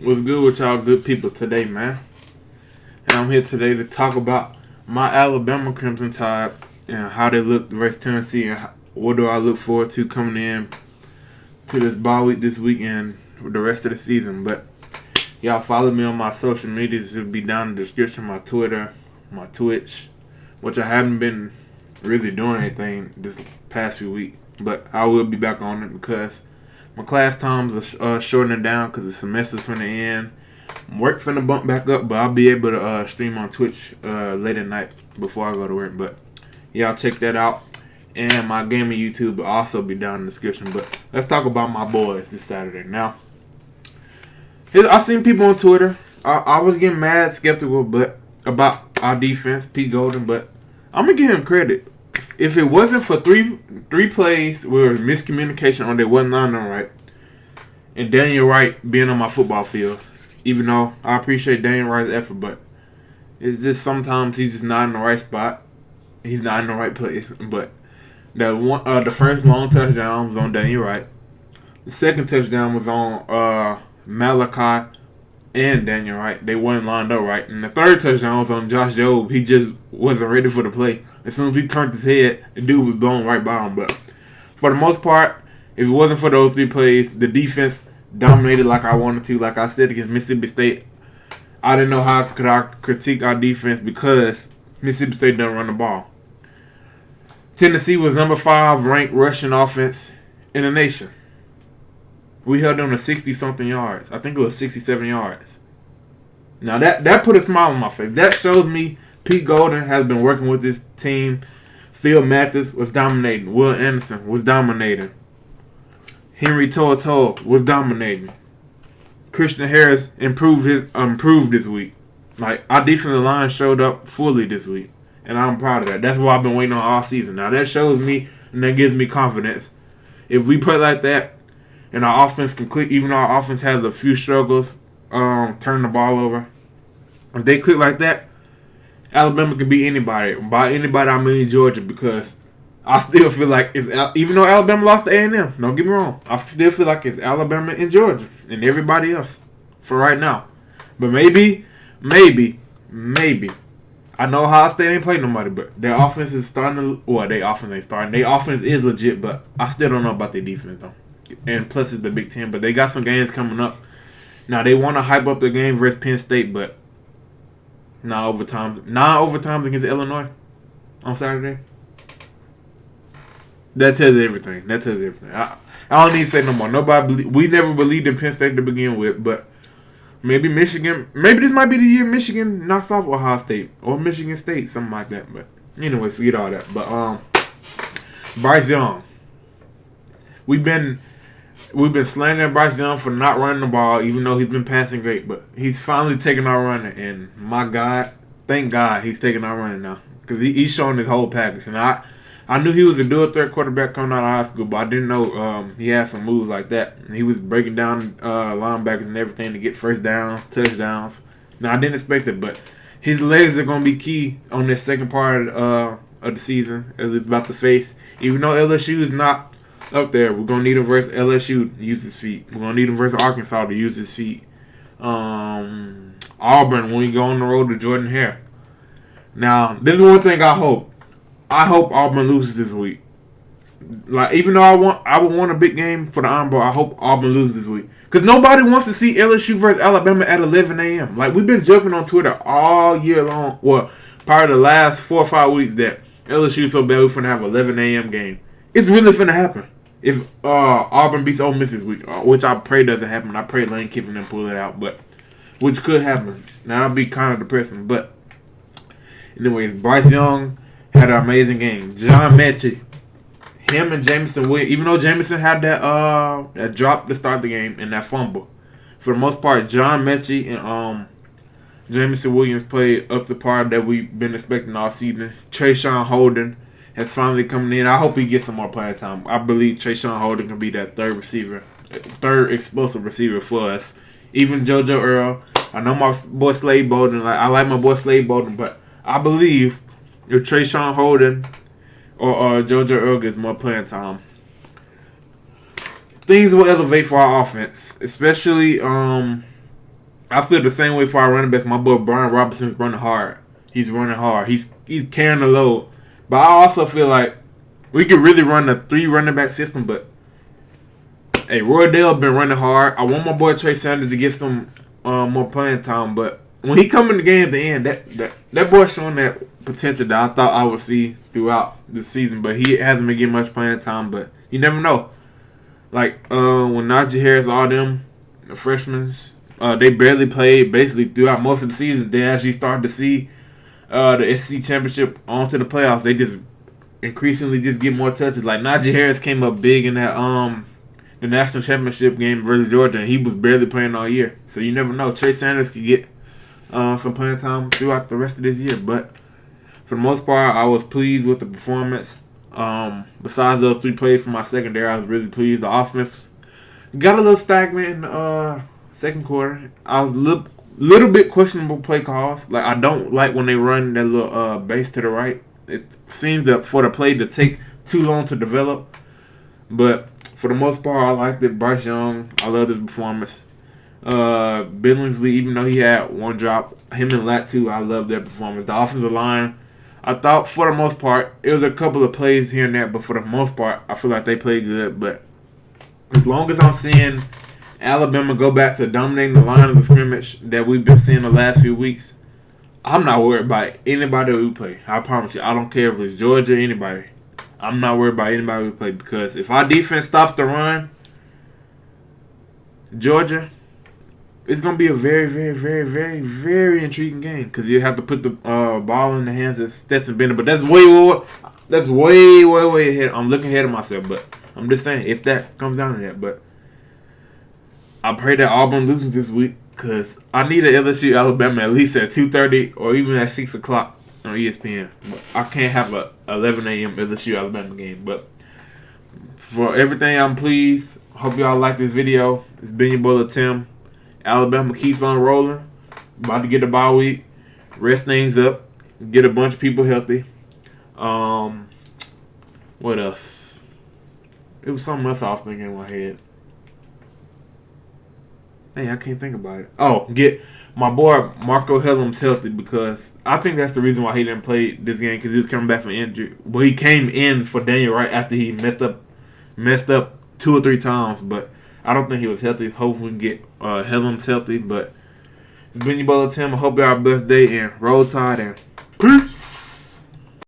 What's good with y'all good people today, man? And I'm here today to talk about my Alabama Crimson Tide and how they look versus Tennessee and what do I look forward to coming in to this bye week this weekend for the rest of the season. But y'all follow me on my social medias. It'll be down in the description, my Twitter, my Twitch, which I haven't been really doing anything this past few weeks. But I will be back on it because my class times are shortening down because the semester's finna end. Work finna bump back up, but I'll be able to stream on Twitch late at night before I go to work. But y'all check that out. And my gaming YouTube will also be down in the description. But let's talk about my boys this Saturday. Now, I've seen people on Twitter. I was getting mad, skeptical, but about our defense, Pete Golden. But I'm gonna give him credit. If it wasn't for three plays where miscommunication on their one line right, and Daniel Wright being on my football field, even though I appreciate Daniel Wright's effort, but it's just sometimes he's just not in the right spot. He's not in the right place. But the first long touchdown was on Daniel Wright. The second touchdown was on Malachi and Daniel Wright. They weren't lined up right. And the third touchdown was on Josh Jobe. He just wasn't ready for the play. As soon as he turned his head, the dude was blown right by him. But for the most part, if it wasn't for those three plays, the defense dominated like I wanted to. Like I said against Mississippi State, I didn't know how could I critique our defense because Mississippi State doesn't run the ball. Tennessee was number 5 ranked rushing offense in the nation. We held them to 60-something yards. I think it was 67 yards. Now that put a smile on my face. That shows me Pete Golden has been working with this team. Phil Mathis was dominating. Will Anderson was dominating. Henry To'oTo'o was dominating. Christian Harris improved this week. Like, our defensive line showed up fully this week. And I'm proud of that. That's what I've been waiting on all season. Now, that shows me and that gives me confidence. If we play like that and our offense can click, even though our offense has a few struggles, turning the ball over, if they click like that, Alabama can beat anybody. By anybody, I mean Georgia, because I still feel like it's, even though Alabama lost to A&M, don't get me wrong, I still feel like it's Alabama and Georgia and everybody else for right now. But maybe, I know Ohio State ain't playing nobody, but their offense is starting to, well, their offense ain't starting. Their offense is legit, but I still don't know about their defense, though. And plus it's the Big Ten, but they got some games coming up. Now, they want to hype up the game versus Penn State, but not overtimes against Illinois on Saturday. That tells everything. I don't need to say no more. We never believed in Penn State to begin with, but maybe Michigan. Maybe this might be the year Michigan knocks off Ohio State or Michigan State, something like that. But anyway, forget all that. But Bryce Young, we've been slandering Bryce Young for not running the ball, even though he's been passing great. But he's finally taking our running, and my God, thank God he's taking our running now because he's showing his whole package. And I knew he was a dual threat quarterback coming out of high school, but I didn't know he had some moves like that. And he was breaking down linebackers and everything to get first downs, touchdowns. Now, I didn't expect it, but his legs are going to be key on this second part of the season as we're about to face. Even though LSU is not up there, we're going to need him versus LSU to use his feet. We're going to need him versus Arkansas to use his feet. Auburn, when we go on the road to Jordan Hare. Now, this is one thing I hope. I hope Auburn loses this week. Like, even though I would want a big game for the Iron Bowl, I hope Auburn loses this week. Because nobody wants to see LSU versus Alabama at 11 a.m. Like, we've been joking on Twitter all year long. Well, probably the last 4 or 5 weeks that LSU is so bad we're finna have an 11 a.m. game. It's really finna happen. If Auburn beats Ole Miss this week, which I pray doesn't happen. I pray Lane Kiffin and pull it out, but which could happen. Now, that'll be kind of depressing. But anyways, Bryce Young had an amazing game. John Mechie, him and Jameson Williams, even though Jameson had that drop to start the game and that fumble, for the most part, John Mechie and Jameson Williams played up the par that we've been expecting all season. Trayshawn Holden has finally come in. I hope he gets some more playing time. I believe Trayshawn Holden can be that third explosive receiver for us. Even JoJo Earl. I know my boy Slade Bolden. I like my boy Slade Bolden, but I believe if Trayshawn Holden or JoJo Earl gets more playing time, things will elevate for our offense, especially I feel the same way for our running back. My boy Brian Robinson's running hard. He's running hard. He's carrying the load. But I also feel like we could really run a 3 running back system. But hey, Roy Dale been running hard. I want my boy Trey Sanders to get some more playing time. But when he come in the game at the end, that boy showing that potential that I thought I would see throughout the season. But he hasn't been getting much playing time. But you never know. Like when Najee Harris, all them, the freshmen, they barely played basically throughout most of the season. They actually started to see the SEC championship onto the playoffs. They just increasingly just get more touches. Like Najee Harris came up big in that the national championship game versus Georgia, and he was barely playing all year. So you never know. Trey Sanders could get some playing time throughout the rest of this year. But for the most part, I was pleased with the performance. Besides those 3 plays from my secondary, I was really pleased. The offense got a little stagnant in the second quarter. I was little bit questionable play calls. Like I don't like when they run that little base to the right. It seems that for the play to take too long to develop. But for the most part, I liked it. Bryce Young, I love his performance. Billingsley, even though he had 1 drop, him and Latu, I love their performance. The offensive line, I thought for the most part, it was a couple of plays here and there, but for the most part, I feel like they played good. But as long as I'm seeing Alabama go back to dominating the lines of scrimmage that we've been seeing the last few weeks, I'm not worried about anybody we play. I promise you. I don't care if it's Georgia or anybody. I'm not worried about anybody we play because if our defense stops the run, Georgia, it's going to be a very, very, very, very, very intriguing game because you have to put the ball in the hands of Stetson Bennett. But that's way, way ahead. I'm looking ahead of myself, but I'm just saying if that comes down to that. But I pray that Auburn loses this week because I need an LSU Alabama at least at 2:30 or even at 6 o'clock on ESPN. But I can't have a 11 a.m. LSU Alabama game. But for everything, I'm pleased. Hope y'all like this video. It's been your boy Tim. Alabama keeps on rolling. About to get a bye week. Rest things up. Get a bunch of people healthy. What else? It was something else I was thinking in my head. Hey, I can't think about it. Oh, get my boy Marco Hellums healthy because I think that's the reason why he didn't play this game because he was coming back from injury. Well, he came in for Daniel right after he messed up 2 or 3 times, but I don't think he was healthy. Hopefully we can get Hellums healthy. But it's been your brother Tim. I hope y'all have a blessed day and roll tide and peace.